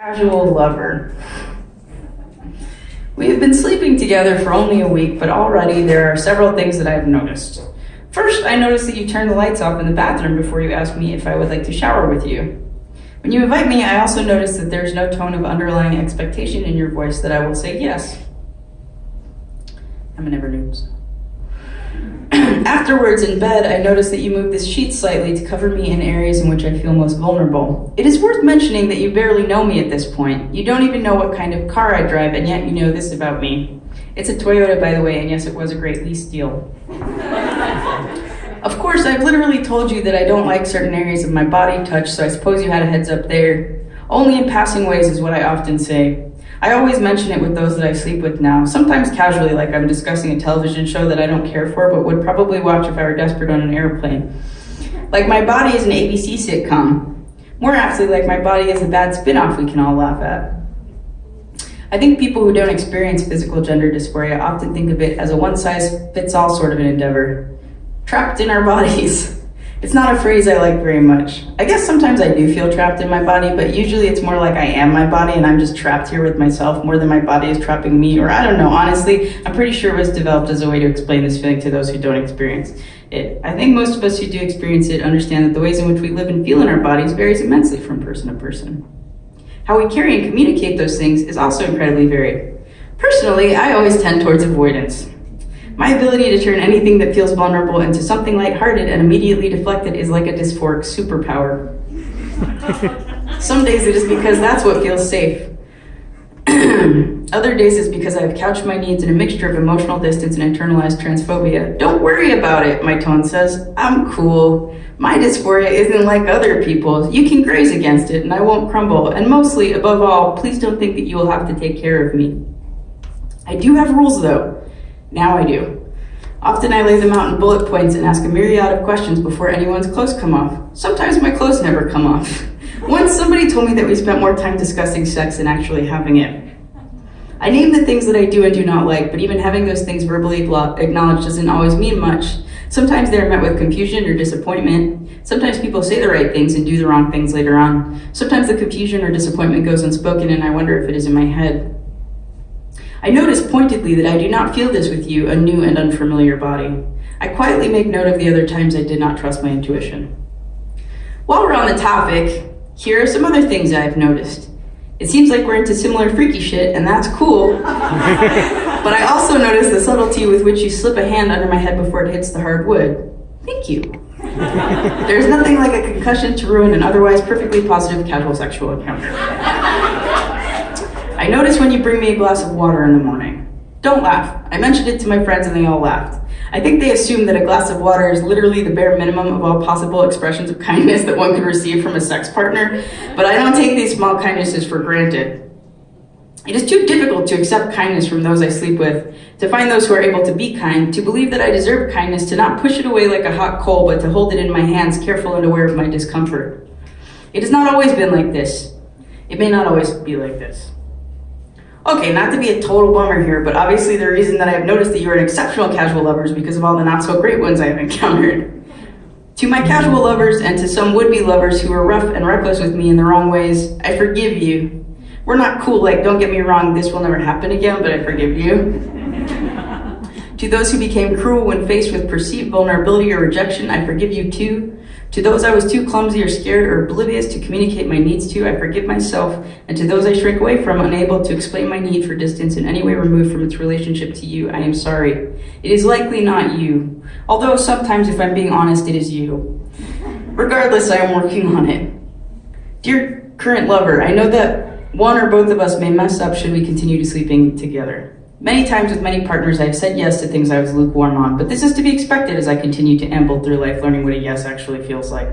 Casual lover. We have been sleeping together for only a week, but already there are several things that I have noticed. First, I noticed that you turn the lights off in the bathroom before you ask me if I would like to shower with you. When you invite me, I also notice that there's no tone of underlying expectation in your voice that I will say yes. I'm a never noobs. Afterwards, in bed, I noticed that you moved the sheets slightly to cover me in areas in which I feel most vulnerable. It is worth mentioning that you barely know me at this point. You don't even know what kind of car I drive, and yet you know this about me. It's a Toyota, by the way, and yes, it was a great lease deal. Of course, I've literally told you that I don't like certain areas of my body touched, so I suppose you had a heads up there. Only in passing ways is what I often say. I always mention it with those that I sleep with now, sometimes casually, like I'm discussing a television show that I don't care for, but would probably watch if I were desperate on an airplane. Like my body is an ABC sitcom. More aptly, like my body is a bad spin-off we can all laugh at. I think people who don't experience physical gender dysphoria often think of it as a one-size-fits-all sort of an endeavor. Trapped in our bodies. It's not a phrase I like very much. I guess sometimes I do feel trapped in my body, but usually it's more like I am my body and I'm just trapped here with myself more than my body is trapping me, or I don't know, honestly, I'm pretty sure it was developed as a way to explain this feeling to those who don't experience it. I think most of us who do experience it understand that the ways in which we live and feel in our bodies varies immensely from person to person. How we carry and communicate those things is also incredibly varied. Personally, I always tend towards avoidance. My ability to turn anything that feels vulnerable into something lighthearted and immediately deflect it is like a dysphoric superpower. Some days it is because that's what feels safe. Other days it's because I have couched my needs in a mixture of emotional distance and internalized transphobia. Don't worry about it, my tone says. I'm cool. My dysphoria isn't like other people's. You can graze against it and I won't crumble. And mostly, above all, please don't think that you will have to take care of me. I do have rules though. Now I do. Often I lay them out in bullet points and ask a myriad of questions before anyone's clothes come off. Sometimes my clothes never come off. Once somebody told me that we spent more time discussing sex than actually having it. I name the things that I do and do not like, but even having those things verbally acknowledged doesn't always mean much. Sometimes they're met with confusion or disappointment. Sometimes people say the right things and do the wrong things later on. Sometimes the confusion or disappointment goes unspoken and I wonder if it is in my head. I notice pointedly that I do not feel this with you, a new and unfamiliar body. I quietly make note of the other times I did not trust my intuition. While we're on the topic, here are some other things I've noticed. It seems like we're into similar freaky shit, and that's cool. But I also notice the subtlety with which you slip a hand under my head before it hits the hard wood. Thank you. There's nothing like a concussion to ruin an otherwise perfectly positive casual sexual encounter. I notice when you bring me a glass of water in the morning. Don't laugh. I mentioned it to my friends and they all laughed. I think they assume that a glass of water is literally the bare minimum of all possible expressions of kindness that one could receive from a sex partner, but I don't take these small kindnesses for granted. It is too difficult to accept kindness from those I sleep with, to find those who are able to be kind, to believe that I deserve kindness, to not push it away like a hot coal, but to hold it in my hands, careful and aware of my discomfort. It has not always been like this. It may not always be like this. Okay, not to be a total bummer here, but obviously the reason that I've noticed that you are an exceptional casual lover is because of all the not so great ones I've encountered. To my casual lovers and to some would-be lovers who are rough and reckless with me in the wrong ways, I forgive you. We're not cool, like don't get me wrong, this will never happen again, but I forgive you. To those who became cruel when faced with perceived vulnerability or rejection, I forgive you too. To those I was too clumsy or scared or oblivious to communicate my needs to, I forgive myself. And to those I shrink away from, unable to explain my need for distance in any way removed from its relationship to you, I am sorry. It is likely not you. Although sometimes, if I'm being honest, it is you. Regardless, I am working on it. Dear current lover, I know that one or both of us may mess up should we continue to sleeping together. Many times with many partners, I've said yes to things I was lukewarm on, but this is to be expected as I continue to amble through life learning what a yes actually feels like.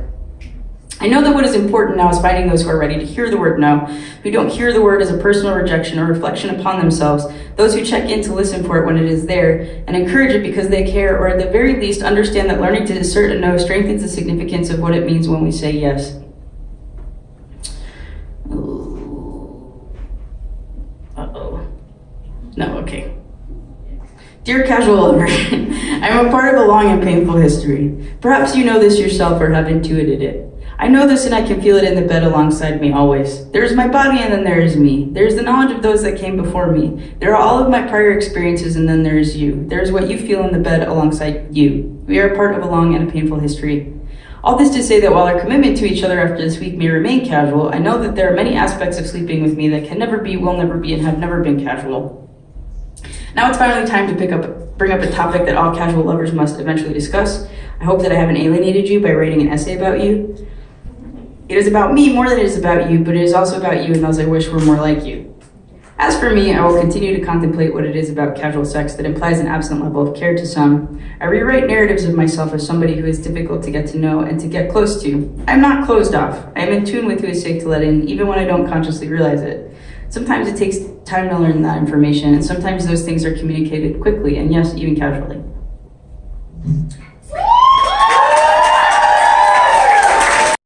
I know that what is important now is finding those who are ready to hear the word no, who don't hear the word as a personal rejection or reflection upon themselves, those who check in to listen for it when it is there, and encourage it because they care, or at the very least understand that learning to assert a no strengthens the significance of what it means when we say yes. No, okay. Dear casual lover, I'm a part of a long and painful history. Perhaps you know this yourself or have intuited it. I know this and I can feel it in the bed alongside me always. There is my body and then there is me. There is the knowledge of those that came before me. There are all of my prior experiences and then there is you. There is what you feel in the bed alongside you. We are a part of a long and a painful history. All this to say that while our commitment to each other after this week may remain casual, I know that there are many aspects of sleeping with me that can never be, will never be, and have never been casual. Now it's finally time to bring up a topic that all casual lovers must eventually discuss. I hope that I haven't alienated you by writing an essay about you. It is about me more than it is about you, but it is also about you and those I wish were more like you. As for me, I will continue to contemplate what it is about casual sex that implies an absent level of care to some. I rewrite narratives of myself as somebody who is difficult to get to know and to get close to. I'm not closed off. I am in tune with who is safe to let in, even when I don't consciously realize it. Sometimes it takes time to learn that information, and sometimes those things are communicated quickly, and yes, even casually.